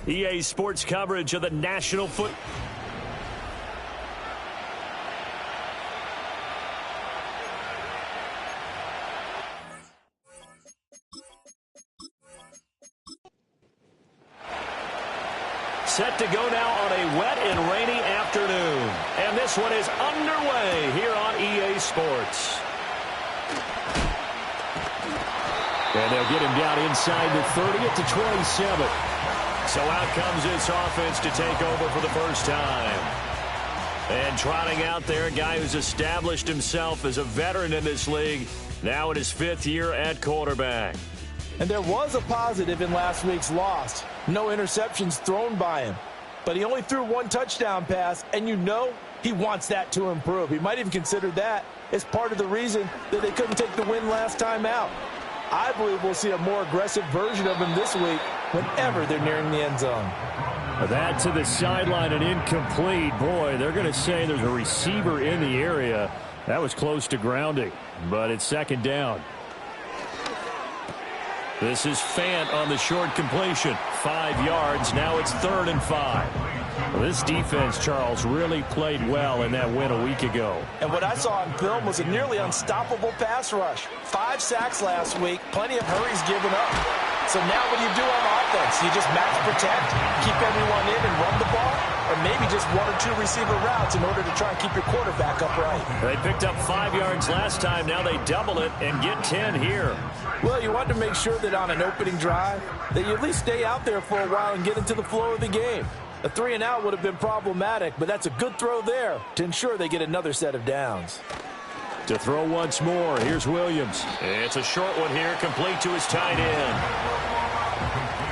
EA Sports coverage of the National Football. Set to go now on a wet and rainy afternoon. And this one is underway here on EA Sports. And they'll get him down inside the 30 at the 27. So out comes this offense to take over for the first time. And trotting out there, a guy who's established himself as a veteran in this league, now in his 5th year at quarterback. And there was a positive in last week's loss. No interceptions thrown by him. But he only threw 1 touchdown pass, and you know he wants that to improve. He might even consider that as part of the reason that they couldn't take the win last time out. I believe we'll see a more aggressive version of him this week whenever they're nearing the end zone. That to the sideline and incomplete. Boy, they're going to say there's a receiver in the area. That was close to grounding, but it's second down. This is Fant on the short completion. 5 yards. Now it's 3rd and 5. Well, this defense, Charles, really played well in that win a week ago. And what I saw on film was a nearly unstoppable pass rush. 5 sacks last week. Plenty of hurries given up. So now what do you do on offense? You just max protect, keep everyone in and run the ball? Or maybe just 1 or 2 receiver routes in order to try and keep your quarterback upright? They picked up 5 yards last time. Now they double it and get 10 here. Well, you want to make sure that on an opening drive that you at least stay out there for a while and get into the flow of the game. A 3-and-out would have been problematic, but that's a good throw there to ensure they get another set of downs. To throw once more, here's Williams. It's a short one here, complete to his tight end.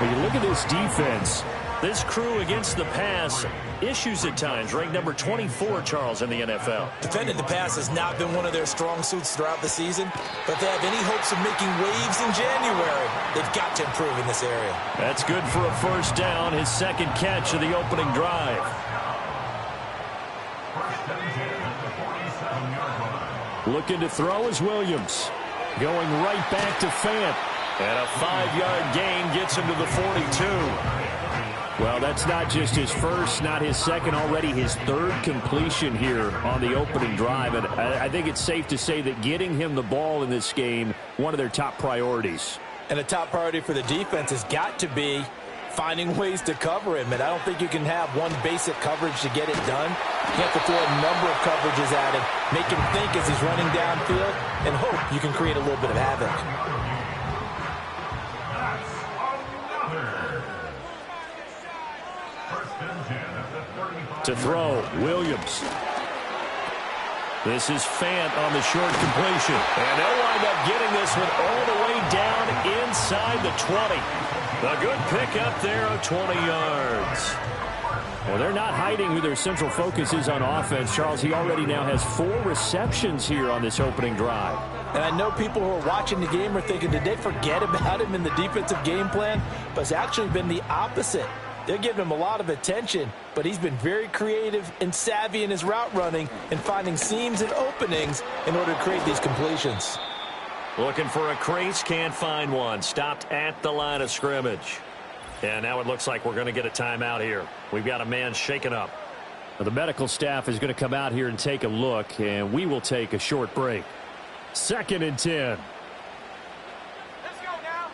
When you look at this defense, this crew against the pass, issues at times, ranked number 24, Charles, in the NFL. Defending the pass has not been one of their strong suits throughout the season, but if they have any hopes of making waves in January, they've got to improve in this area. That's good for a first down, his second catch of the opening drive. Looking to throw is Williams. Going right back to Fant. And a 5-yard gain gets him to the 42. Well, that's not just his first, not his second, already his 3rd completion here on the opening drive. And I think it's safe to say that getting him the ball in this game, one of their top priorities. And a top priority for the defense has got to be finding ways to cover him. And I don't think you can have one basic coverage to get it done. You have to throw a number of coverages at him, make him think as he's running downfield, and hope you can create a little bit of havoc. To throw, Williams. This is Fant on the short completion. And they'll wind up getting this one all the way down inside the 20. A good pickup there of 20 yards. Well, they're not hiding who their central focus is on offense. Charles, he already now has 4 receptions here on this opening drive. And I know people who are watching the game are thinking, did they forget about him in the defensive game plan? But it's actually been the opposite. They're giving him a lot of attention, but he's been very creative and savvy in his route running and finding seams and openings in order to create these completions. Looking for a crease, can't find one. Stopped at the line of scrimmage. And now it looks like we're going to get a timeout here. We've got a man shaken up. Well, the medical staff is going to come out here and take a look, and we will take a short break. 2nd and 10. Let's go now.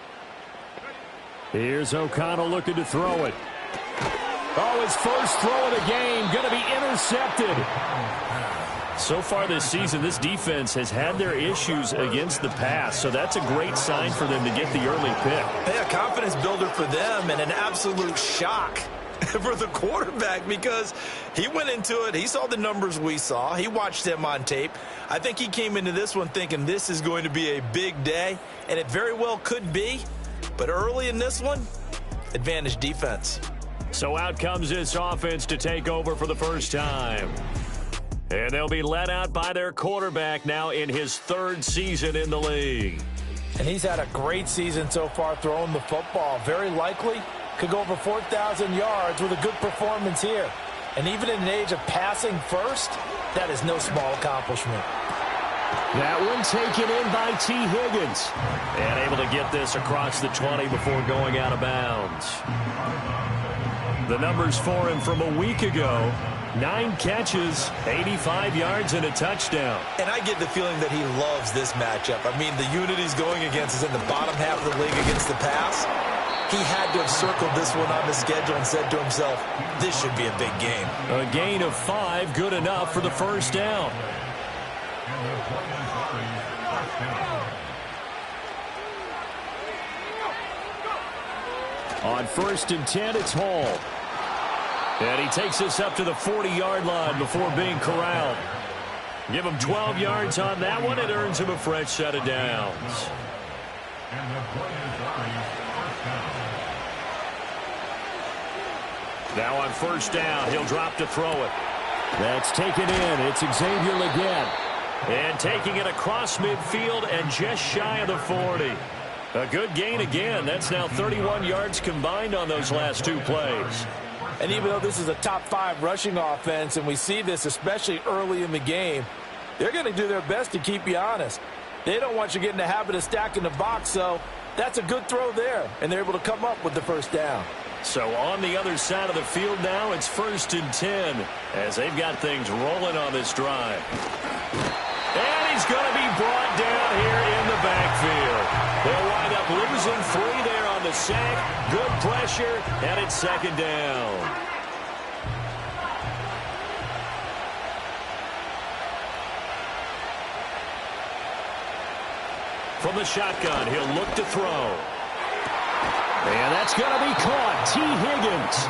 Here's O'Connell looking to throw it. Oh, his first throw of the game, going to be intercepted. So far this season, this defense has had their issues against the pass, so that's a great sign for them to get the early pick. Yeah, a confidence builder for them and an absolute shock for the quarterback because he went into it. He saw the numbers we saw. He watched them on tape. I think he came into this one thinking this is going to be a big day, and it very well could be. But early in this one, advantage defense. So out comes this offense to take over for the first time. And they'll be let out by their quarterback now in his 3rd season in the league. And he's had a great season so far throwing the football. Very likely could go over 4,000 yards with a good performance here. And even in an age of passing first, that is no small accomplishment. That one taken in by T. Higgins. And able to get this across the 20 before going out of bounds. The numbers for him from a week ago: 9 catches, 85 yards, and a touchdown. And I get the feeling that he loves this matchup. I mean, the unit he's going against is in the bottom half of the league against the pass. He had to have circled this one on the schedule and said to himself, this should be a big game. A gain of 5, good enough for the first down. On 1st and 10, it's Hall. And he takes this up to the 40-yard line before being corralled. Give him 12 yards on that one. It earns him a fresh set of downs. Now on 1st down, he'll drop to throw it. That's taken in. It's Xavier Legette. And taking it across midfield and just shy of the 40. A good gain again. That's now 31 yards combined on those last 2 plays. And even though this is a top 5 rushing offense, and we see this especially early in the game, they're going to do their best to keep you honest. They don't want you getting the habit of stacking the box, so that's a good throw there, and they're able to come up with the first down. So on the other side of the field now, it's 1st and 10 as they've got things rolling on this drive. And he's going to be brought down here in the backfield. They'll wind up losing 3 there on the sack. Good pressure, and it's 2nd down. From the shotgun, he'll look to throw. And that's going to be caught. T. Higgins.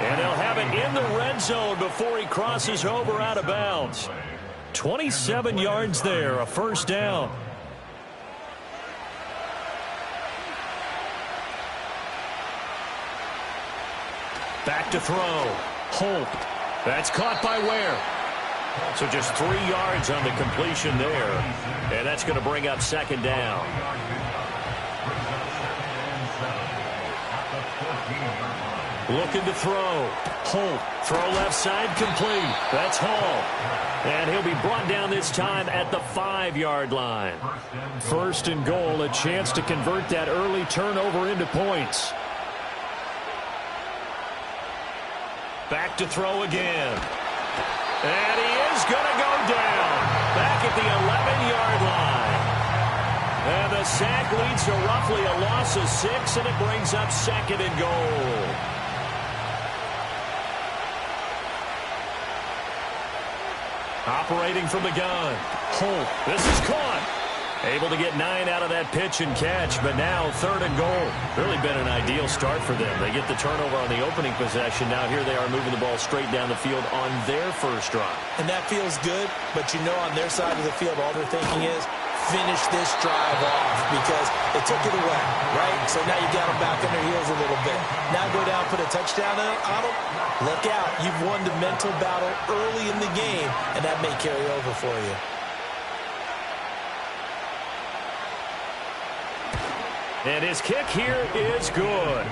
And they'll have it in the red zone before he crosses over out of bounds. 27 yards there, a first down. Back to throw. Holt. That's caught by Ware. So just 3 yards on the completion there. And that's going to bring up 2nd down. Looking to throw. Holt. Throw left side complete. That's Hall. And he'll be brought down this time at the 5-yard line. 1st and goal, a chance to convert that early turnover into points. Back to throw again. And he is going to go down. Back at the 11-yard line. And the sack leads to roughly a loss of 6, and it brings up 2nd and goal. Operating from the gun. Holt. This is caught. Able to get 9 out of that pitch and catch, but now 3rd and goal. Really been an ideal start for them. They get the turnover on the opening possession. Now here they are moving the ball straight down the field on their first drive. And that feels good, but you know on their side of the field all they're thinking is finish this drive off because they took it away, right? So now you got them back on their heels a little bit. Now go down, put a touchdown on them. Look out. You've won the mental battle early in the game, and that may carry over for you. And his kick here is good.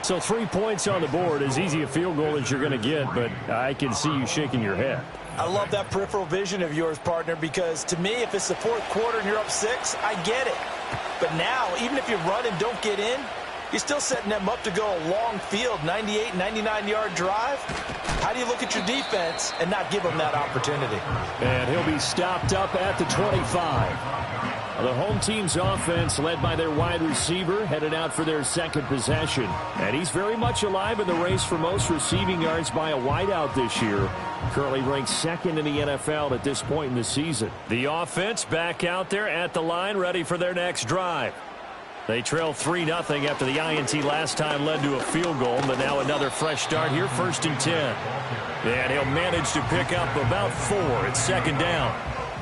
So 3 points on the board, as easy a field goal as you're going to get, but I can see you shaking your head. I love that peripheral vision of yours, partner, because to me, if it's the 4th quarter and you're up 6, I get it. But now, even if you run and don't get in, you're still setting them up to go a long field, 98, 99-yard drive. How do you look at your defense and not give them that opportunity? And he'll be stopped up at the 25. The home team's offense, led by their wide receiver, headed out for their 2nd possession. And he's very much alive in the race for most receiving yards by a wideout this year. Currently ranked 2nd in the NFL at this point in the season. The offense back out there at the line, ready for their next drive. They trail 3-0 after the INT last time led to a field goal, but now another fresh start here, 1st and 10. And he'll manage to pick up about 4. It's 2nd down.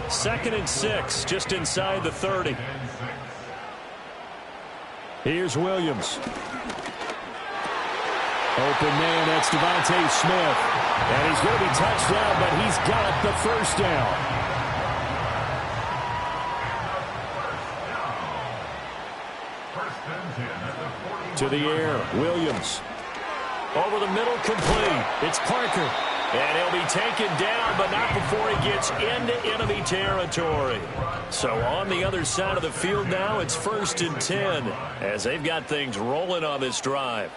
2nd and 6, just inside the 30. Here's Williams. Open man, that's Devontae Smith. And he's going to be touched down, but he's got the first down. To the air, Williams. Over the middle, complete. It's Parker. And he'll be taken down, but not before he gets into enemy territory. So on the other side of the field now, it's 1st and 10 as they've got things rolling on this drive.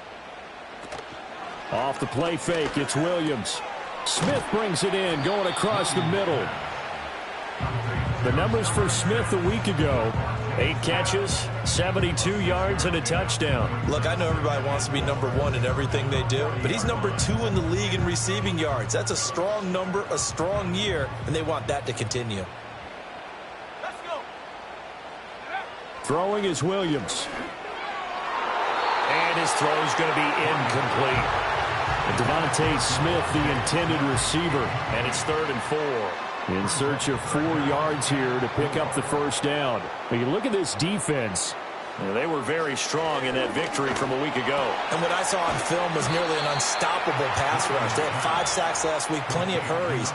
Off the play fake, it's Williams. Smith brings it in, going across the middle. The numbers for Smith a week ago: 8 catches, 72 yards, and a touchdown. Look, I know everybody wants to be number 1 in everything they do, but he's number 2 in the league in receiving yards. That's a strong number, a strong year, and they want that to continue. Let's go. Throwing is Williams. And his throw is going to be incomplete. And Devontae Smith, the intended receiver, and it's 3rd and 4. In search of 4 yards here to pick up the first down. But you look at this defense. They were very strong in that victory from a week ago. And what I saw on film was nearly an unstoppable pass rush. They had 5 sacks last week, plenty of hurries.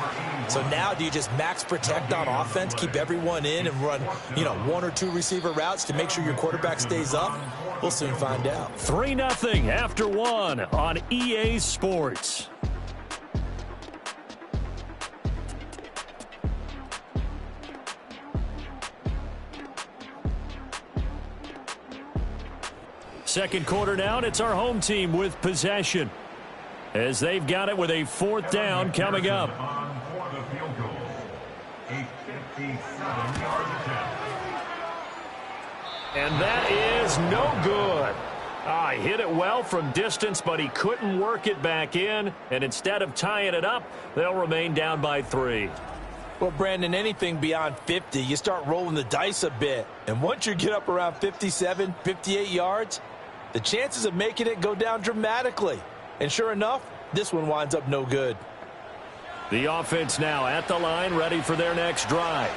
So now do you just max protect on offense, keep everyone in and run, 1 or 2 receiver routes to make sure your quarterback stays up? We'll soon find out. 3-0 after 1 on EA Sports. Second quarter down, it's our home team with possession, as they've got it with a 4th down coming up. And that is no good. He hit it well from distance, but he couldn't work it back in, and instead of tying it up, they'll remain down by 3. Well, Brandon, anything beyond 50, you start rolling the dice a bit. And once you get up around 57, 58 yards, the chances of making it go down dramatically. And sure enough, this one winds up no good. The offense now at the line, ready for their next drive.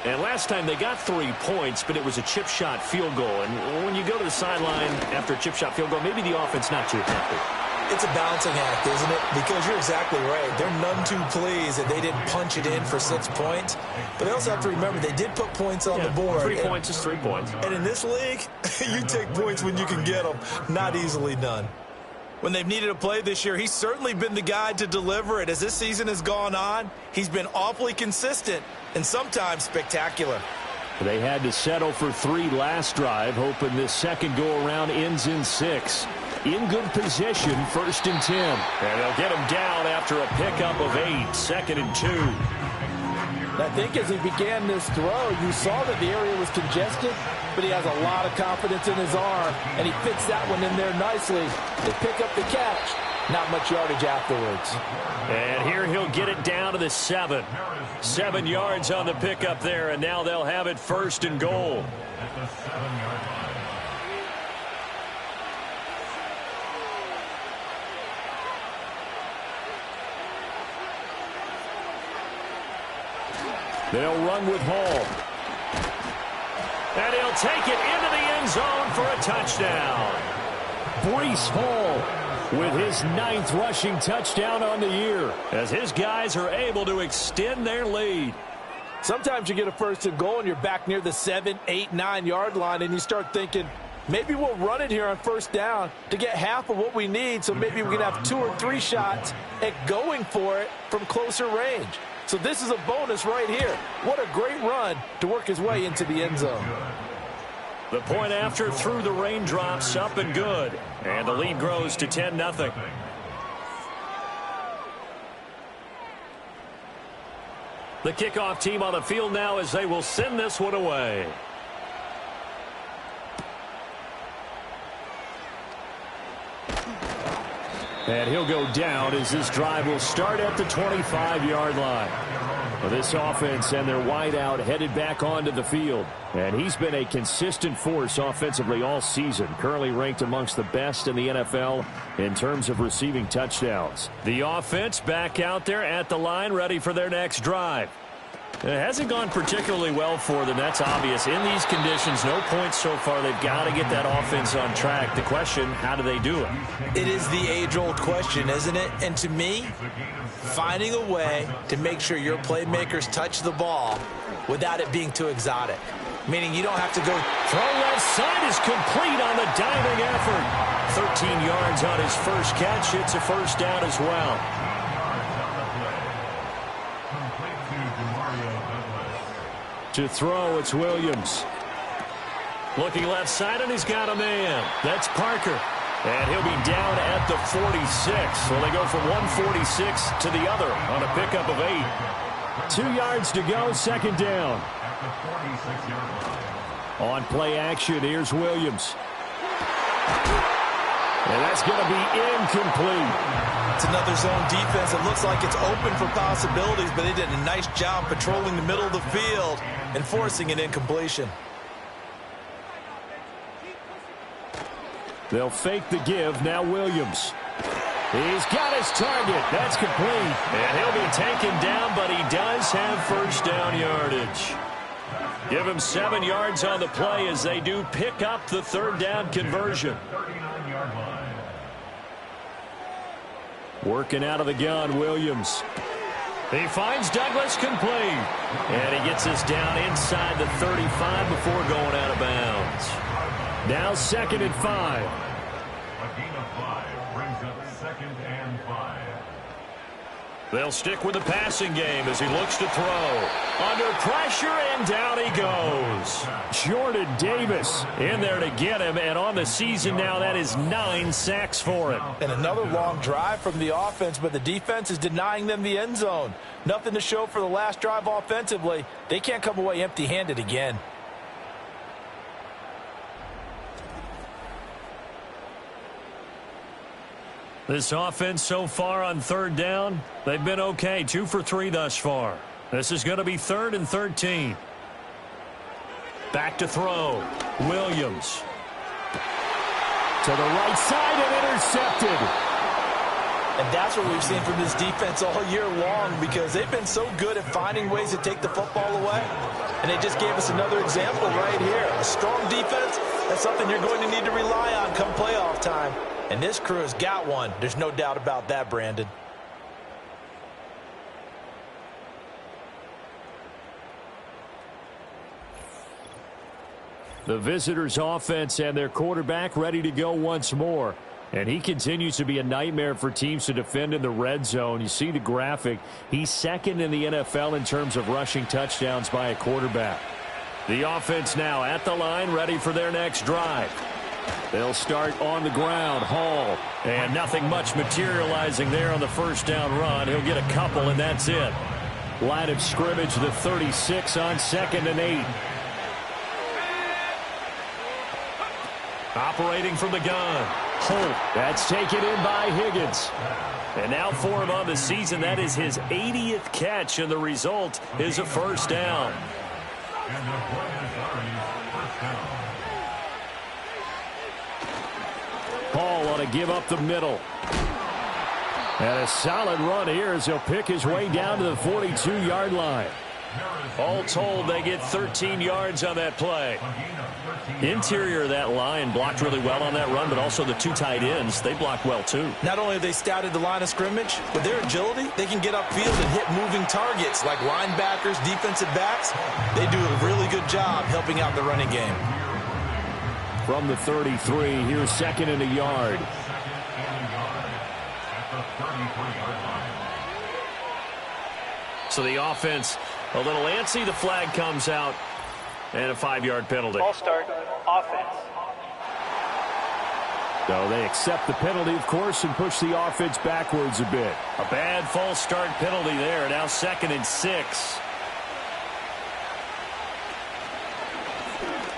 And last time they got 3 points, but it was a chip shot field goal. And when you go to the sideline after a chip shot field goal, maybe the offense not too happy. It's a balancing act, isn't it? Because you're exactly right. They're none too pleased that they didn't punch it in for 6 points. But they also have to remember they did put points on the board. 3 points is 3 points. And in this league, you take points when you can get them. Not easily done. When they've needed a play this year, he's certainly been the guy to deliver it. As this season has gone on, he's been awfully consistent and sometimes spectacular. They had to settle for 3 last drive, hoping this second go-around ends in 6. In good position, 1st and 10. And they'll get him down after a pickup of 8, 2nd and 2. I think as he began this throw, you saw that the area was congested, but he has a lot of confidence in his arm, and he fits that one in there nicely. They pick up the catch. Not much yardage afterwards. And here he'll get it down to the 7. 7 yards on the pickup there, and now they'll have it 1st and goal. They'll run with Hall. And he'll take it into the end zone for a touchdown. Breece Hall with his 9th rushing touchdown on the year, as his guys are able to extend their lead. Sometimes you get a 1st and goal and you're back near the 7, 8, 9 yard line, and you start thinking, maybe we'll run it here on 1st down to get half of what we need, so maybe we can have 2 or 3 shots at going for it from closer range. So this is a bonus right here. What a great run to work his way into the end zone. The point after through the raindrops, up and good. And the lead grows to 10-0. The kickoff team on the field now as they will send this one away. And he'll go down as this drive will start at the 25-yard line. Well, this offense and their wideout headed back onto the field. And he's been a consistent force offensively all season, currently ranked amongst the best in the NFL in terms of receiving touchdowns. The offense back out there at the line, ready for their next drive. It hasn't gone particularly well for them. That's obvious. In these conditions, no points so far. They've got to get that offense on track. The question, how do they do it? It is the age-old question, isn't it? And to me, finding a way to make sure your playmakers touch the ball without it being too exotic. Meaning you don't have to go. Throw left side is complete on the diving effort. 13 yards on his first catch. It's a 1st down as well. To throw, it's Williams. Looking left side, and he's got a man. That's Parker. And he'll be down at the 46. So they go from 146 to the other on a pickup of 8. 2 yards to go, second down. On play action, here's Williams. And that's going to be incomplete. It's another zone defense. It looks like it's open for possibilities, but they did a nice job patrolling the middle of the field and forcing an incompletion. They'll fake the give. Now Williams. He's got his target. That's complete. And he'll be taken down, but he does have first down yardage. Give him 7 yards on the play as they do pick up the third down conversion. Working out of the gun, Williams. He finds Douglas complete. And he gets us down inside the 35 before going out of bounds. Now 2nd and 5. A gain of 5 brings up 2nd and 5. They'll stick with the passing game as he looks to throw. Under pressure, and down he goes. Jordan Davis in there to get him, and on the season now, that is 9 sacks for him. And another long drive from the offense, but the defense is denying them the end zone. Nothing to show for the last drive offensively. They can't come away empty-handed again. This offense so far on third down, they've been okay. 2 for 3 thus far. This is going to be 3rd and 13. Back to throw. Williams. To the right side and intercepted. And that's what we've seen from this defense all year long, because they've been so good at finding ways to take the football away. And they just gave us another example right here. A strong defense, that's something you're going to need to rely on come playoff time. And this crew has got one. There's no doubt about that, Brandon. The visitors' offense and their quarterback ready to go once more. And he continues to be a nightmare for teams to defend in the red zone. You see the graphic. He's 2nd in the NFL in terms of rushing touchdowns by a quarterback. The offense now at the line, ready for their next drive. They'll start on the ground. Hall. And nothing much materializing there on the first down run. He'll get a couple, and that's it. Line of scrimmage, the 36 on 2nd and 8. Operating from the gun. Holt. That's taken in by Higgins. And now for him on the season, that is his 80th catch, and the result is a first down. And the play is already first down. Paul ought to give up the middle. And a solid run here as he'll pick his way down to the 42-yard line. All told, they get 13 yards on that play. Interior of that line blocked really well on that run, but also the 2 tight ends, they blocked well too. Not only have they scouted the line of scrimmage, with their agility, they can get upfield and hit moving targets like linebackers, defensive backs. They do a really good job helping out the running game. From the 33, here's 2nd and a yard. So the offense a little antsy. The flag comes out, and a 5-yard penalty. Ball start, offense. So they accept the penalty, of course, and push the offense backwards a bit. A bad false start penalty there. Now 2nd and 6.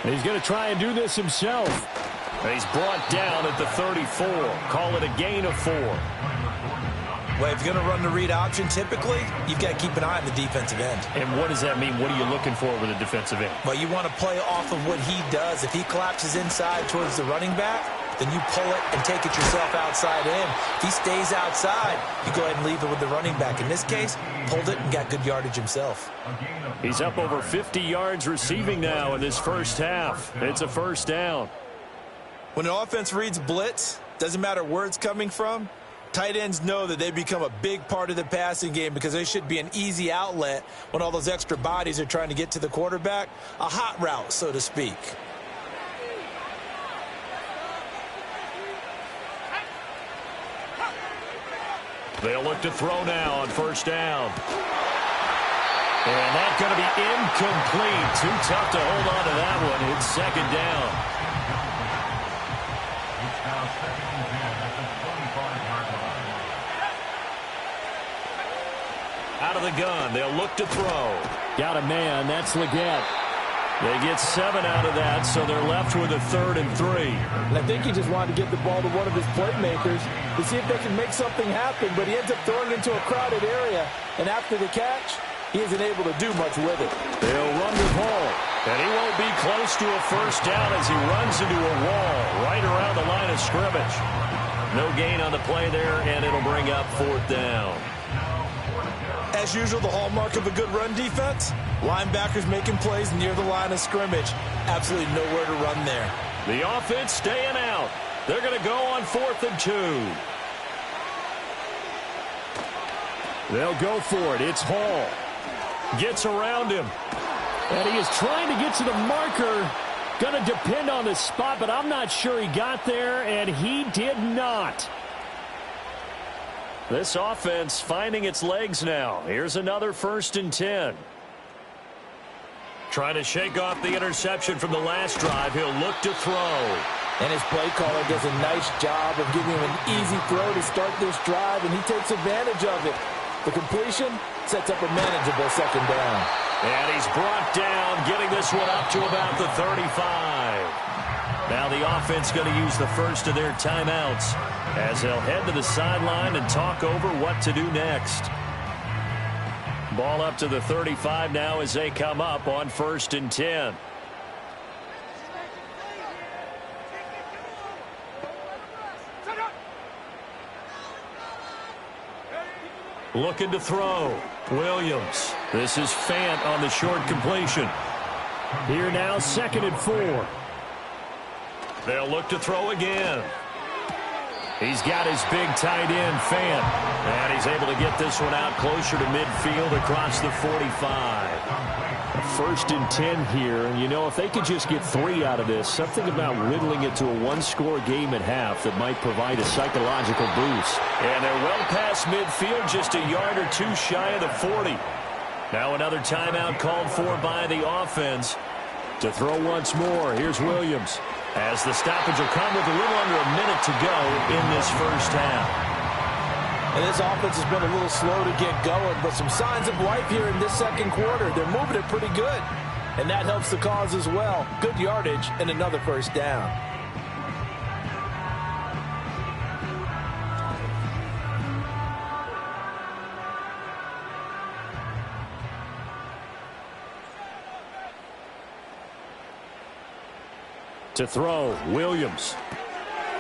He's going to try and do this himself. And he's brought down at the 34. Call it a gain of 4. Well, if you're going to run the read option, typically, you've got to keep an eye on the defensive end. And what does that mean? What are you looking for with a defensive end? Well, you want to play off of what he does. If he collapses inside towards the running back, then you pull it and take it yourself outside in. If he stays outside, you go ahead and leave it with the running back. In this case, pulled it and got good yardage himself. He's up over 50 yards receiving now in this first half. It's a first down. When an offense reads blitz, doesn't matter where it's coming from, tight ends know that they become a big part of the passing game because they should be an easy outlet when all those extra bodies are trying to get to the quarterback. A hot route, so to speak. They'll look to throw now on first down. And that's going to be incomplete. Too tough to hold on to that one. It's second down. It's now second and 10 at the 25-yard line. Out of the gun, they'll look to throw. Got a man, that's Leggett. They get 7 out of that, so they're left with a 3rd and 3. And I think he just wanted to get the ball to one of his playmakers to see if they can make something happen, but he ends up throwing into a crowded area. And after the catch, he isn't able to do much with it. They'll run with Hall, and he won't be close to a first down as he runs into a wall right around the line of scrimmage. No gain on the play there, and it'll bring up 4th down. As usual, the hallmark of a good run defense, linebackers making plays near the line of scrimmage. Absolutely nowhere to run there. The offense staying out. They're going to go on 4th and 2. They'll go for it. It's Hall. Gets around him. And he is trying to get to the marker. Going to depend on the spot, but I'm not sure he got there, and he did not. This offense finding its legs now. Here's another 1st and 10. Trying to shake off the interception from the last drive. He'll look to throw. And his play caller does a nice job of giving him an easy throw to start this drive, and he takes advantage of it. The completion sets up a manageable 2nd down. And he's brought down, getting this one up to about the 35. Now the offense going to use the first of their timeouts as they'll head to the sideline and talk over what to do next. Ball up to the 35 now as they come up on 1st and 10. Looking to throw. Williams. This is Fant on the short completion. Here now, 2nd and 4. They'll look to throw again. He's got his big tight end, Fant. And he's able to get this one out closer to midfield across the 45. 1st and 10 here. And, you know, if they could just get 3 out of this, something about whittling it to a 1-score game at half that might provide a psychological boost. And they're well past midfield, just a yard or 2 shy of the 40. Now another timeout called for by the offense. To throw once more, here's Williams. As the stoppage will come with a little under a minute to go in this first half. And this offense has been a little slow to get going, but some signs of life here in this 2nd quarter. They're moving it pretty good, and that helps the cause as well. Good yardage and another 1st down. To throw, Williams.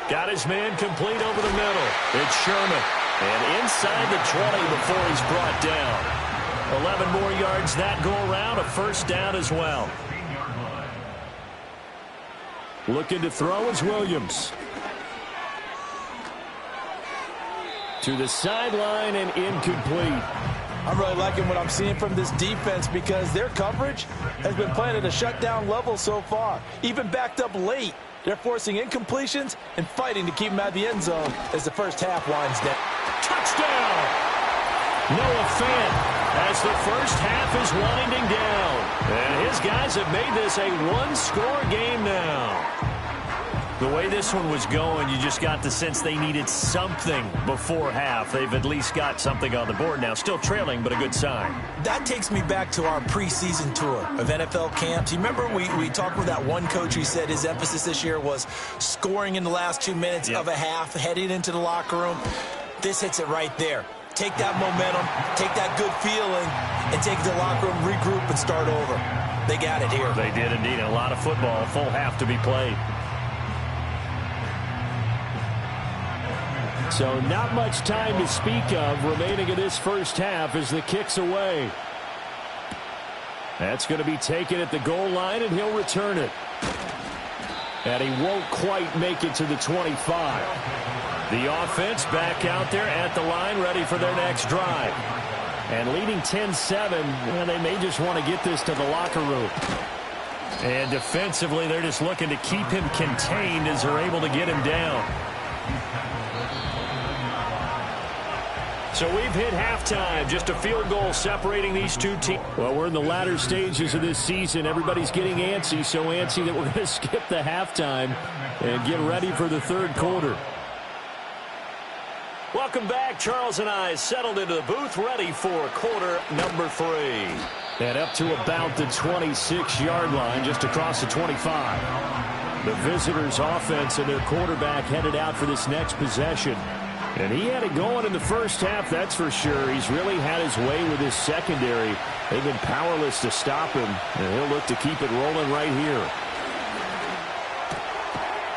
Got his man complete over the middle. It's Sherman. And inside the 20 before he's brought down. 11 more yards that go around. A 1st down as well. Looking to throw is Williams. To the sideline and incomplete. I'm really liking what I'm seeing from this defense because their coverage has been playing at a shutdown level so far. Even backed up late, they're forcing incompletions and fighting to keep them out of the end zone as the first half winds down. Touchdown! Noah Fant as the first half is winding down. And his guys have made this a 1-score game now. The way this one was going, you just got the sense they needed something before half. They've at least got something on the board now. Still trailing, but a good sign. That takes me back to our preseason tour of NFL camps. You remember we talked with that one coach who said his emphasis this year was scoring in the last 2 minutes of a half, heading into the locker room. This hits it right there. Take that momentum, take that good feeling, and take it to the locker room, regroup, and start over. They got it here. They did indeed. A lot of football, full half to be played. So not much time to speak of remaining in this first half as the kick's away. That's going to be taken at the goal line, and he'll return it. And he won't quite make it to the 25. The offense back out there at the line, ready for their next drive. And leading 10-7, well, they may just want to get this to the locker room. And defensively, they're just looking to keep him contained as they're able to get him down. So we've hit halftime. Just a field goal separating these two teams. Well, we're in the latter stages of this season. Everybody's getting antsy, so antsy that we're going to skip the halftime and get ready for the third quarter. Welcome back. Charles and I settled into the booth, ready for quarter number 3. And up to about the 26-yard line, just across the 25. The visitors' offense and their quarterback headed out for this next possession. And he had it going in the first half, that's for sure. He's really had his way with his secondary. They've been powerless to stop him, and he'll look to keep it rolling right here.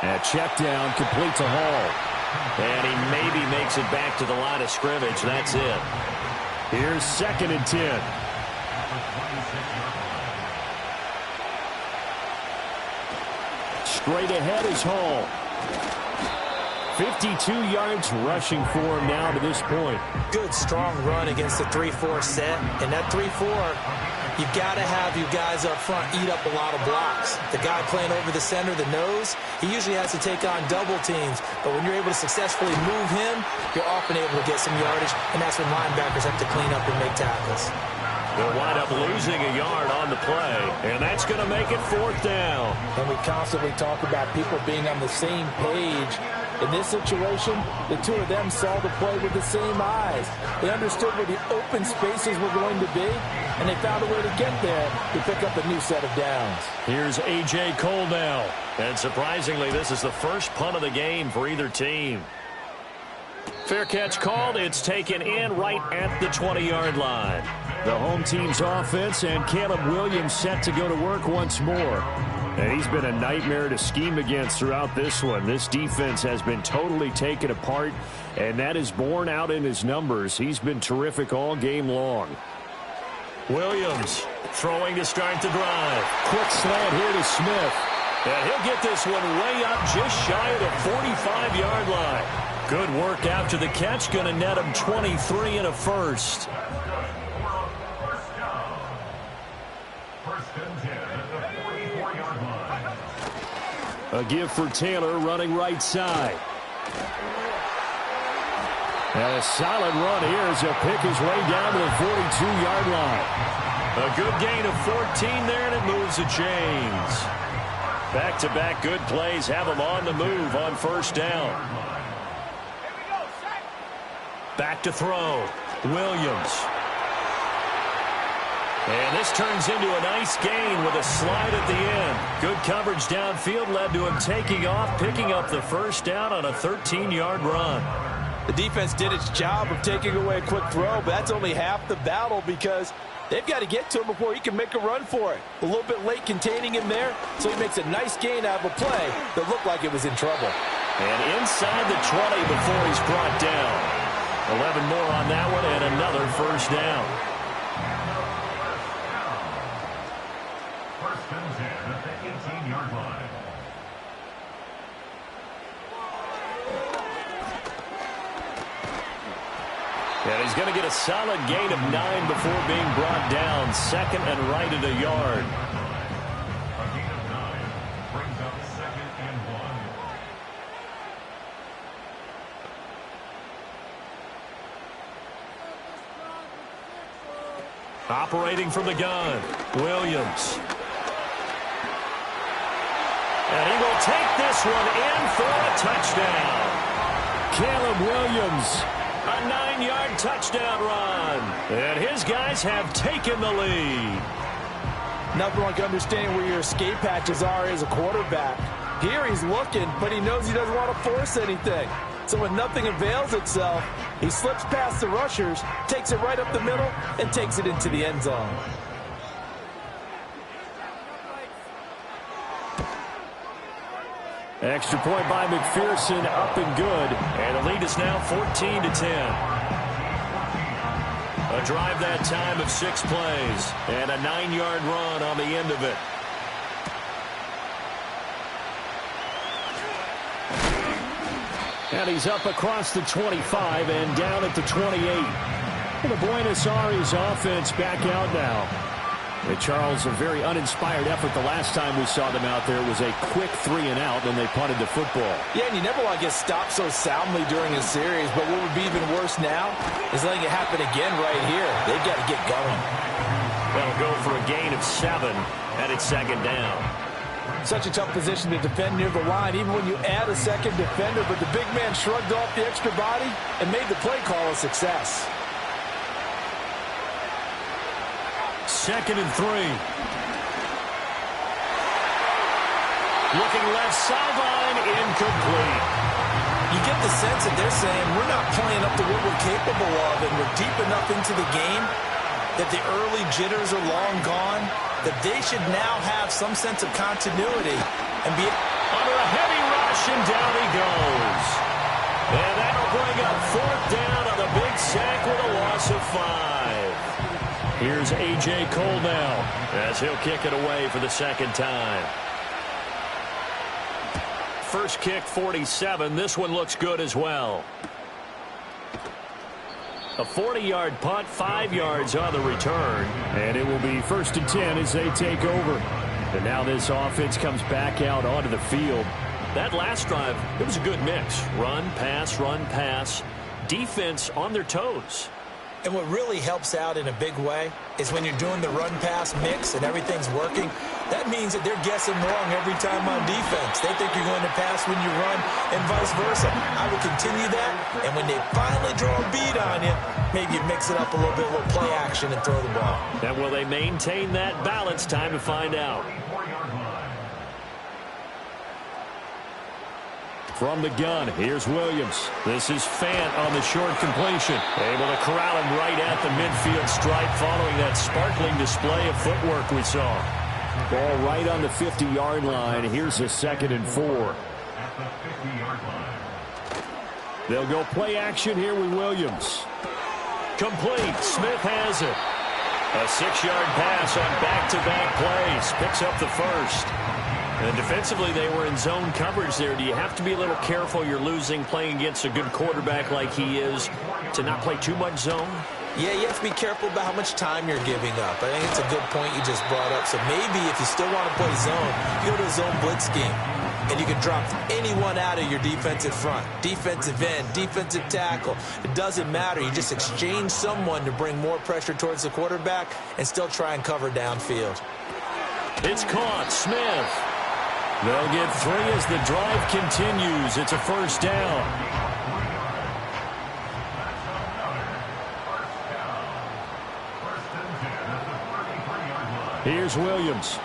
And check down, complete to Hall. And he maybe makes it back to the line of scrimmage. That's it. Here's 2nd and 10. Straight ahead is Hall. 52 yards rushing for him now to this point. Good, strong run against the 3-4 set. And that 3-4, you've got to have you guys up front eat up a lot of blocks. The guy playing over the center, the nose, he usually has to take on double teams. But when you're able to successfully move him, you're often able to get some yardage. And that's when linebackers have to clean up and make tackles. They'll wind up losing a yard on the play. And that's going to make it 4th down. And we constantly talk about people being on the same page. In this situation, the two of them saw the play with the same eyes. They understood where the open spaces were going to be, and they found a way to get there to pick up a new set of downs. Here's A.J. Cole now. And surprisingly, this is the first punt of the game for either team. Fair catch called. It's taken in right at the 20-yard line. The home team's offense and Caleb Williams set to go to work once more. And he's been a nightmare to scheme against throughout this one. This defense has been totally taken apart, and that is borne out in his numbers. He's been terrific all game long. Williams throwing to start the drive. Quick slant here to Smith. And he'll get this one way up just shy of the 45-yard line. Good work after the catch. Going to net him 23 and a first. A give for Taylor running right side. And a solid run here as he'll pick his way down to the 42-yard line. A good gain of 14 there, and it moves the chains. Back-to-back good plays have him on the move on first down. Back to throw. Williams. And this turns into a nice gain with a slide at the end. Good coverage downfield led to him taking off, picking up the first down on a 13-yard run. The defense did its job of taking away a quick throw, but that's only half the battle because they've got to get to him before he can make a run for it. A little bit late containing him there, so he makes a nice gain out of a play that looked like it was in trouble. And inside the 20 before he's brought down. 11 more on that one and another first down. And he's going to get a solid gain of 9 before being brought down. 2nd and right at a yard. A gain of 9 brings up 2nd and 1. Operating from the gun, Williams. And he will take this one in for a touchdown. Caleb Williams, a 9-yard touchdown run. And his guys have taken the lead. Nothing like understanding where your escape hatches are as a quarterback. Here he's looking, but he knows he doesn't want to force anything. So when nothing avails itself, he slips past the rushers, takes it right up the middle, and takes it into the end zone. Extra point by McPherson, up and good. And the lead is now 14-10. A drive that time of 6 plays. And a 9-yard run on the end of it. And he's up across the 25 and down at the 28. And the Buenos Aires offense back out now. Charles, a very uninspired effort the last time we saw them out there. It was a quick 3-and-out, and they punted the football. Yeah, and you never want to get stopped so soundly during a series, but what would be even worse now is letting it happen again right here. They've got to get going. They'll go for a gain of 7, and it's second down. Such a tough position to defend near the line, even when you add a second defender, but the big man shrugged off the extra body and made the play call a success. 2nd and 3. Looking left sideline, incomplete. You get the sense that they're saying we're not playing up to what we're capable of, and we're deep enough into the game that the early jitters are long gone, that they should now have some sense of continuity and be under a heavy rush, and down he goes. And that'll bring up 4th down on the big sack with a loss of 5. Here's A.J. Cole now as he'll kick it away for the second time. First kick, 47. This one looks good as well. A 40-yard punt, 5 yards on the return. And it will be 1st and 10 as they take over. And now this offense comes back out onto the field. That last drive, it was a good mix. Run, pass, defense on their toes. And what really helps out in a big way is when you're doing the run-pass mix and everything's working, that means that they're guessing wrong every time on defense. They think you're going to pass when you run and vice versa. I would continue that, and when they finally draw a beat on you, maybe you mix it up a little bit, a little play action, and throw the ball. And will they maintain that balance? Time to find out. From the gun, here's Williams. This is Fant on the short completion. Able to corral him right at the midfield stripe following that sparkling display of footwork we saw. Ball right on the 50-yard line. Here's a 2nd and 4. At the 50-yard line. They'll go play action here with Williams. Complete. Smith has it. A 6-yard pass on back-to-back plays. Picks up the first. And defensively, they were in zone coverage there. Do you have to be a little careful? You're losing playing against a good quarterback like he is to not play too much zone? Yeah, you have to be careful about how much time you're giving up. I think it's a good point you just brought up. So maybe if you still want to play zone, you go to a zone blitz scheme. And you can drop anyone out of your defensive front. Defensive end, defensive tackle. It doesn't matter. You just exchange someone to bring more pressure towards the quarterback and still try and cover downfield. It's caught. Smith. They'll get 3 as the drive continues. It's a 1st down. Here's Williams.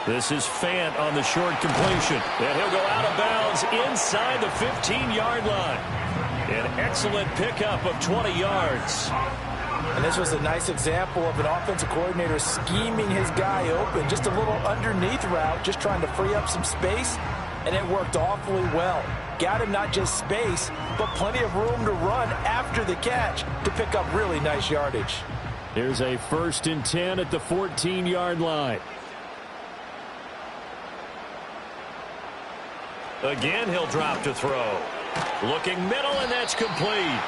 This is Fant on the short completion. And he'll go out of bounds inside the 15-yard line. An excellent pickup of 20 yards. And this was a nice example of an offensive coordinator scheming his guy open. Just a little underneath route, just trying to free up some space, and it worked awfully well. Got him not just space, but plenty of room to run after the catch to pick up really nice yardage. Here's a 1st and 10 at the 14-yard line. Again, he'll drop to throw. Looking middle, and that's complete.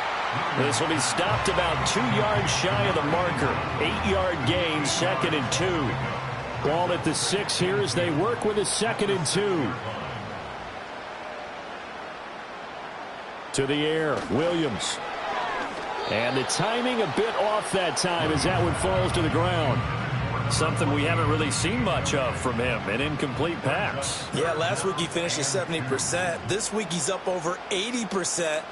This will be stopped about 2 yards shy of the marker. 8-yard gain, 2nd and 2. Ball at the 6 here as they work with a 2nd and 2. To the air, Williams. And the timing a bit off that time as that one falls to the ground. Something we haven't really seen much of from him, an incomplete pass. Yeah, last week he finished at 70%. This week he's up over 80%.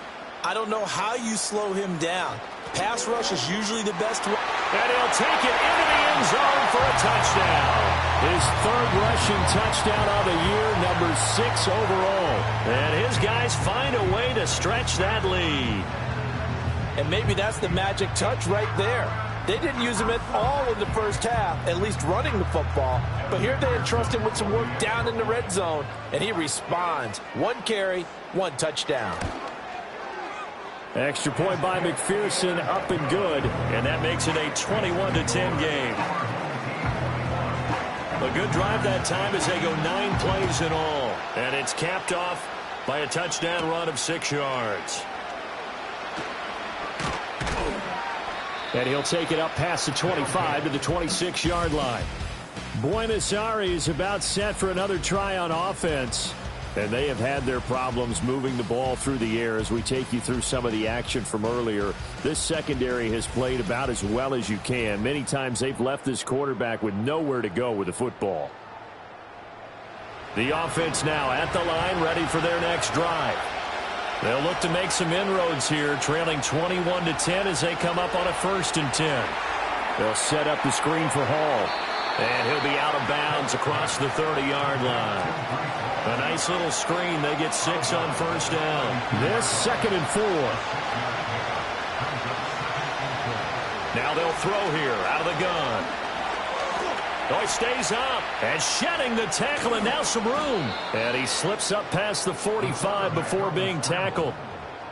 I don't know how you slow him down. Pass rush is usually the best way. And he'll take it into the end zone for a touchdown. His 3rd rushing touchdown of the year, number 6 overall. And his guys find a way to stretch that lead. And maybe that's the magic touch right there. They didn't use him at all in the first half, at least running the football. But here they entrust him with some work down in the red zone, and he responds. 1 carry, 1 touchdown. Extra point by McPherson, up and good, and that makes it a 21-10 game. A good drive that time as they go 9 plays in all, and it's capped off by a touchdown run of 6 yards. And he'll take it up past the 25 to the 26-yard line. Buenos Aires about set for another try on offense. And they have had their problems moving the ball through the air as we take you through some of the action from earlier. This secondary has played about as well as you can. Many times they've left this quarterback with nowhere to go with the football. The offense now at the line, ready for their next drive. They'll look to make some inroads here, trailing 21-10 as they come up on a 1st and 10. They'll set up the screen for Hall. And he'll be out of bounds across the 30-yard line. A nice little screen. They get 6 on 1st down. This 2nd and 4. Now they'll throw here out of the gun. Oh, he stays up and shedding the tackle, and now some room. And he slips up past the 45 before being tackled.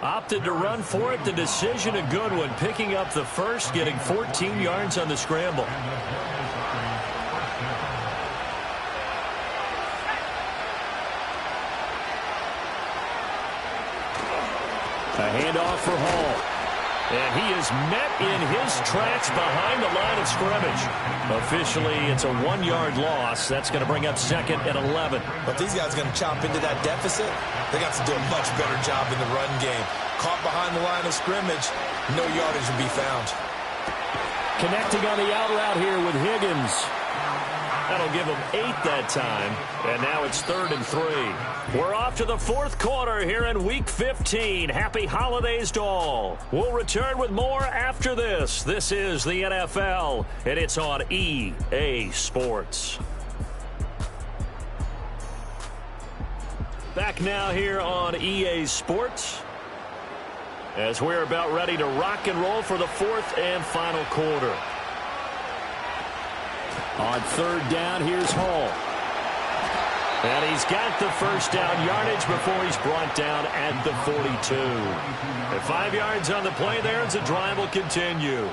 Opted to run for it. The decision a good one. Picking up the first, getting 14 yards on the scramble. A handoff for Hall. And he is met in his tracks behind the line of scrimmage. Officially, it's a 1-yard loss. That's going to bring up 2nd and 11. But these guys are going to chop into that deficit. They got to do a much better job in the run game. Caught behind the line of scrimmage, no yardage will be found. Connecting on the out route here with Higgins. That'll give him 8 that time. And now it's 3rd and 3. We're off to the 4th quarter here in Week 15. Happy holidays to all. We'll return with more after this. This is the NFL, and it's on EA Sports. Back now here on EA Sports, as we're about ready to rock and roll for the 4th and final quarter. On 3rd down, here's Hall. And he's got the 1st down yardage before he's brought down at the 42. And 5 yards on the play there as the drive will continue.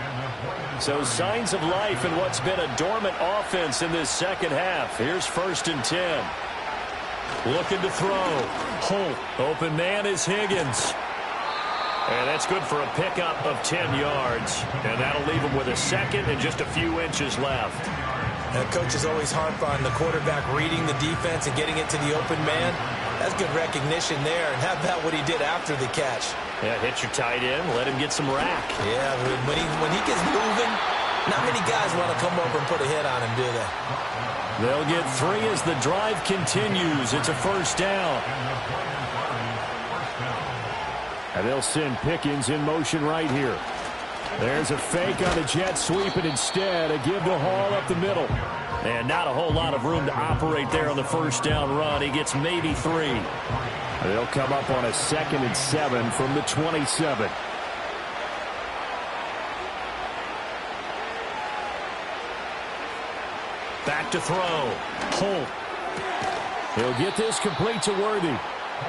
So signs of life in what's been a dormant offense in this second half. Here's 1st and 10. Looking to throw. Holt. Open man is Higgins. And that's good for a pickup of 10 yards. And that'll leave him with a 2nd and just a few inches left. Coaches always harp on the quarterback reading the defense and getting it to the open man. That's good recognition there. And how about what he did after the catch? Yeah, hit your tight end, let him get some rack. Yeah, when he gets moving, not many guys want to come over and put a hit on him, do they? They'll get 3 as the drive continues. It's a 1st down. And they'll send Pickens in motion right here. There's a fake on the jet sweep, and instead a give to Hall up the middle. And not a whole lot of room to operate there on the 1st down run. He gets maybe 3. They'll come up on a 2nd and 7 from the 27. Back to throw. Holt. He'll get this complete to Worthy.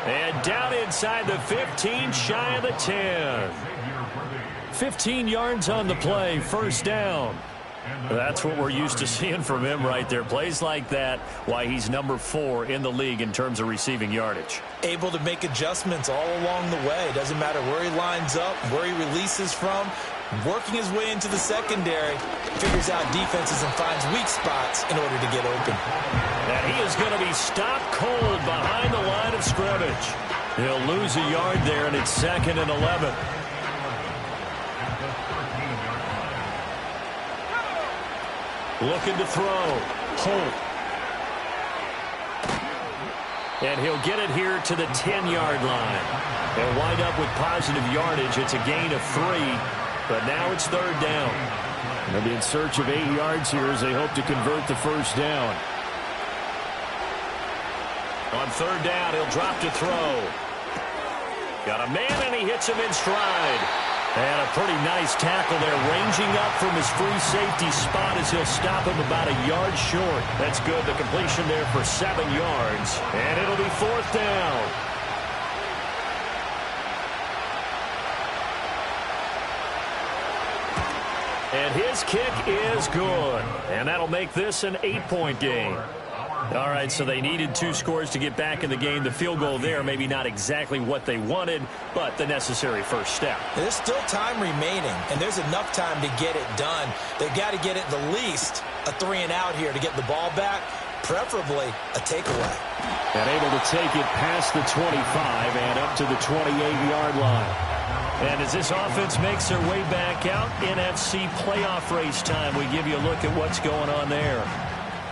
And down inside the 15, shy of the 10. 15 yards on the play, 1st down. That's what we're used to seeing from him right there. Plays like that, why he's number 4 in the league in terms of receiving yardage. Able to make adjustments all along the way. Doesn't matter where he lines up, where he releases from. Working his way into the secondary, figures out defenses and finds weak spots in order to get open. And he is going to be stopped cold behind the line of scrimmage. He'll lose a yard there, and it's 2nd and 11. Looking to throw. Holt. And he'll get it here to the 10-yard line. They'll wind up with positive yardage. It's a gain of 3, but now it's 3rd down. They'll be in search of 8 yards here as they hope to convert the 1st down. On 3rd down, he'll drop to throw. Got a man, and he hits him in stride. And a pretty nice tackle there, ranging up from his free safety spot as he'll stop him about a yard short. That's good. The completion there for 7 yards. And it'll be 4th down. And his kick is good. And that'll make this an 8-point game. All right, so they needed 2 scores to get back in the game. The field goal there, maybe not exactly what they wanted, but the necessary first step. There's still time remaining, and there's enough time to get it done. They've got to get it the least a 3-and-out here to get the ball back, preferably a takeaway. And able to take it past the 25 and up to the 28-yard line. And as this offense makes their way back out, NFC playoff race time, we give you a look at what's going on there.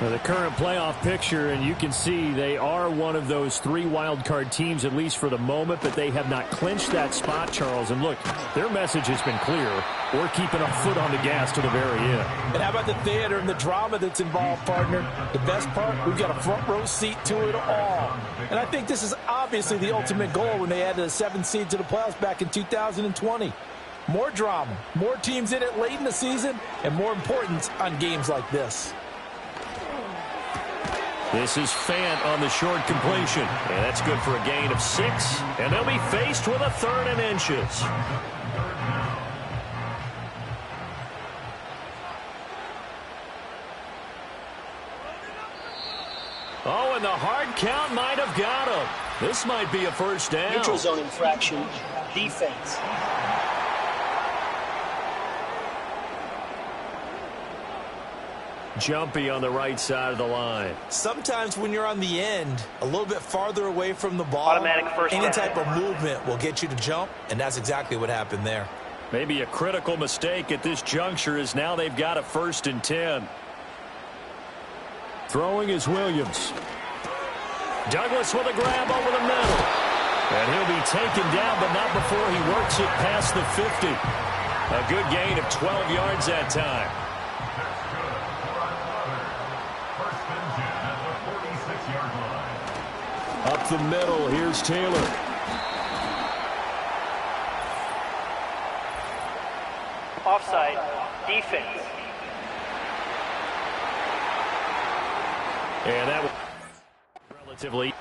Well, the current playoff picture, and you can see they are one of those 3 wild card teams, at least for the moment, but they have not clinched that spot, Charles. And look, their message has been clear. We're keeping our foot on the gas to the very end. And how about the theater and the drama that's involved, partner? The best part, we've got a front row seat to it all. And I think this is obviously the ultimate goal when they added a 7th seed to the playoffs back in 2020. More drama, more teams in it late in the season, and more importance on games like this. This is Fant on the short completion. And that's good for a gain of 6. And they'll be faced with a 3rd and inches. Oh, and the hard count might have got him. This might be a first down. Neutral zone infraction, defense. Jumpy on the right side of the line. Sometimes when you're on the end, a little bit farther away from the ball, Automatic first any down. type of movement will get you to jump, and that's exactly what happened there. Maybe a critical mistake at this juncture is now they've got a 1st and 10. Throwing is Williams. Douglas with a grab over the middle. And he'll be taken down, but not before he works it past the 50. A good gain of 12 yards that time. Up the middle, here's Taylor. Offside, defense. And that was relatively.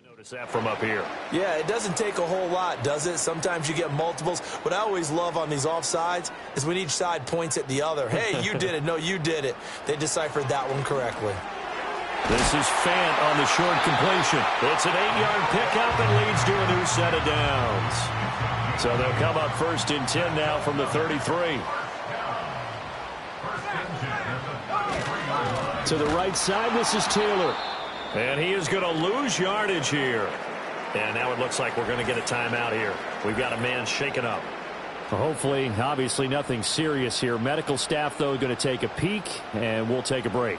Notice that from up here. Yeah, it doesn't take a whole lot, does it? Sometimes you get multiples. What I always love on these offsides is when each side points at the other. Hey, you did it. No, you did it. They deciphered that one correctly. This is Fant on the short completion. It's an 8-yard pickup and leads to a new set of downs. So they'll come up 1st and 10 now from the 33. To the right side, this is Taylor. And he is going to lose yardage here. And now it looks like we're going to get a timeout here. We've got a man shaken up. Hopefully, obviously nothing serious here. Medical staff, though, going to take a peek, and we'll take a break.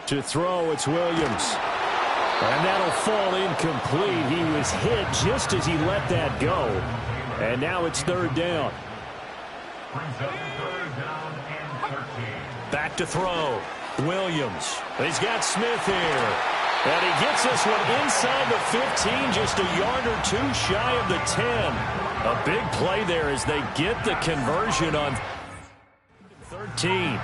To throw, it's Williams. And that'll fall incomplete. He was hit just as he let that go. And now it's 3rd down. Back to throw. Williams. He's got Smith here. And he gets this one inside the 15, just a yard or 2 shy of the 10. A big play there as they get the conversion on 13.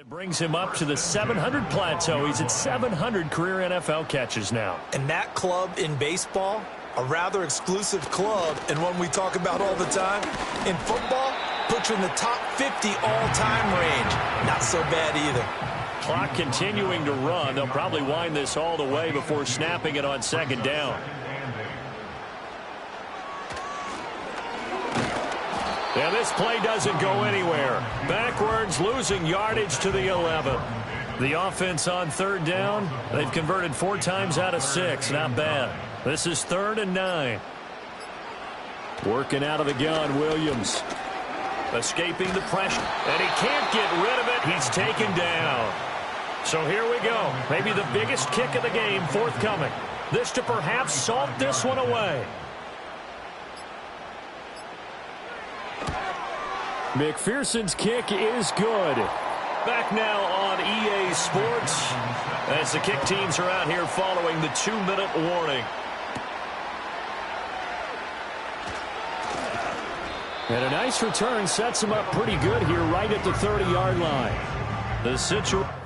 It brings him up to the 700 plateau. He's at 700 career NFL catches now. And that club in baseball, a rather exclusive club, and one we talk about all the time. In football, puts you in the top 50 all-time range. Not so bad either. Clock continuing to run. They'll probably wind this all the way before snapping it on second down. And this play doesn't go anywhere. Backwards, losing yardage to the 11. The offense on third down, they've converted 4 times out of 6. Not bad. This is 3rd and 9. Working out of the gun, Williams. Escaping the pressure. And he can't get rid of it. He's taken down. So here we go. Maybe the biggest kick of the game forthcoming. This to perhaps salt this one away. McPherson's kick is good. Back now on EA Sports as the kick teams are out here following the 2-minute warning. And a nice return sets him up pretty good here right at the 30-yard line. The situation.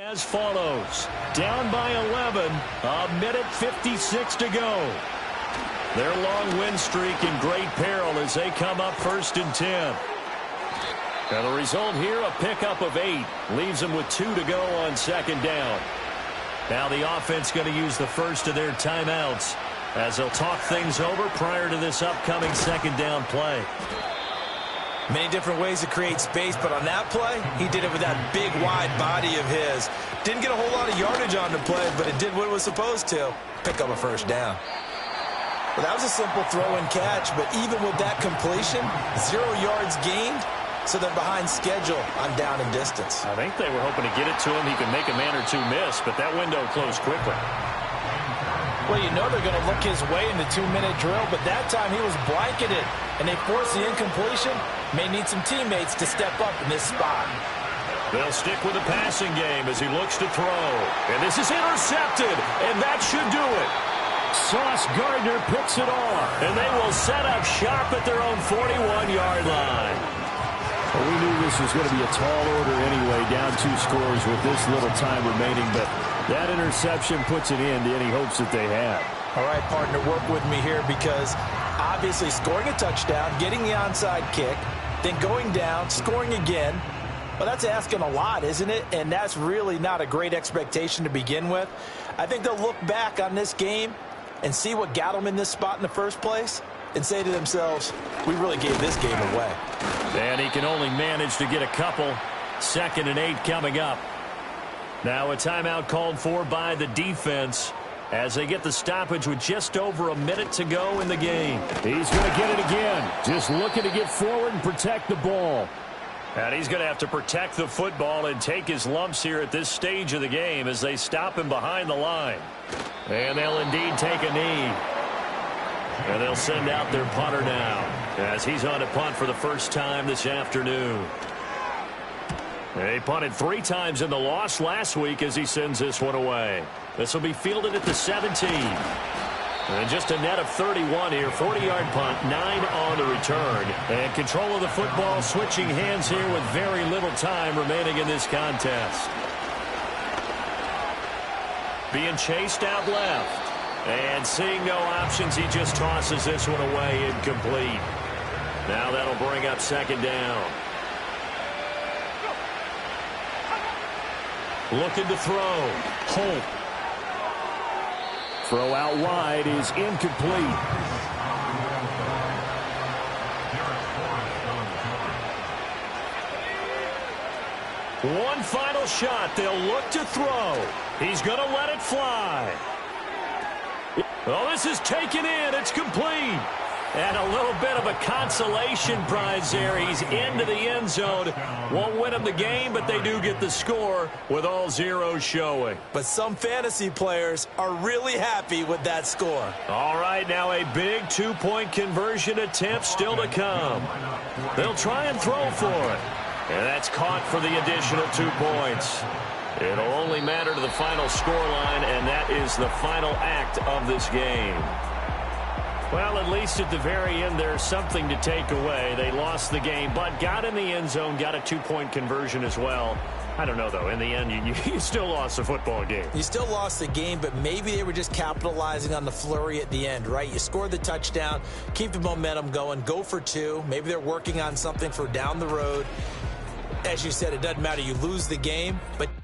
As follows. Down by 11. A minute 56 to go. Their long win streak in great peril as they come up 1st and 10. And the result here, a pickup of 8. Leaves them with 2 to go on second down. Now the offense going to use the first of their timeouts as they'll talk things over prior to this upcoming second down play. Many different ways to create space, but on that play, he did it with that big, wide body of his. Didn't get a whole lot of yardage on the play, but it did what it was supposed to. Pick up a first down. Well, that was a simple throw and catch, but even with that completion, 0 yards gained, so they're behind schedule on down and distance. I think they were hoping to get it to him. He could make a man or two miss, but that window closed quickly. Well, you know they're going to look his way in the 2-minute drill, but that time he was blanketed, and they forced the incompletion. May need some teammates to step up in this spot. They'll stick with the passing game as he looks to throw. And this is intercepted, and that should do it. Sauce Gardner picks it off, and they will set up shop at their own 41-yard line. Well, we knew this was going to be a tall order anyway, down 2 scores with this little time remaining, but that interception puts an end to any hopes that they had. All right, partner, work with me here because obviously scoring a touchdown, getting the onside kick, then going down, scoring again, well, that's asking a lot, isn't it? And that's really not a great expectation to begin with. I think they'll look back on this game and see what got them in this spot in the first place and say to themselves, we really gave this game away. And he can only manage to get a couple. 2nd and 8 coming up. Now a timeout called for by the defense as they get the stoppage with just over a minute to go in the game. He's going to get it again. Just looking to get forward and protect the ball. And he's going to have to protect the football and take his lumps here at this stage of the game as they stop him behind the line. And they'll indeed take a knee. And they'll send out their punter now as he's on a punt for the first time this afternoon. They punted 3 times in the loss last week as he sends this one away. This will be fielded at the 17. And just a net of 31 here. 40-yard punt, 9 on the return. And control of the football switching hands here with very little time remaining in this contest. Being chased out left. And seeing no options, he just tosses this one away incomplete. Now that'll bring up second down. Looking to throw. Holt. Throw out wide is incomplete. One final shot. They'll look to throw. He's going to let it fly. Oh, this is taken in. It's complete. And a little bit of a consolation prize there. He's into the end zone. Won't win them the game, but they do get the score with all zeros showing. But some fantasy players are really happy with that score. All right, now a big two-point conversion attempt still to come. They'll try and throw for it. And that's caught for the additional 2 points. It'll only matter to the final scoreline, and that is the final act of this game. Well, at least at the very end, there's something to take away. They lost the game, but got in the end zone, got a 2-point conversion as well. I don't know, though. In the end, you still lost the football game. You still lost the game, but maybe they were just capitalizing on the flurry at the end, right? You scored the touchdown, keep the momentum going, go for 2. Maybe they're working on something for down the road. As you said, it doesn't matter. You lose the game, but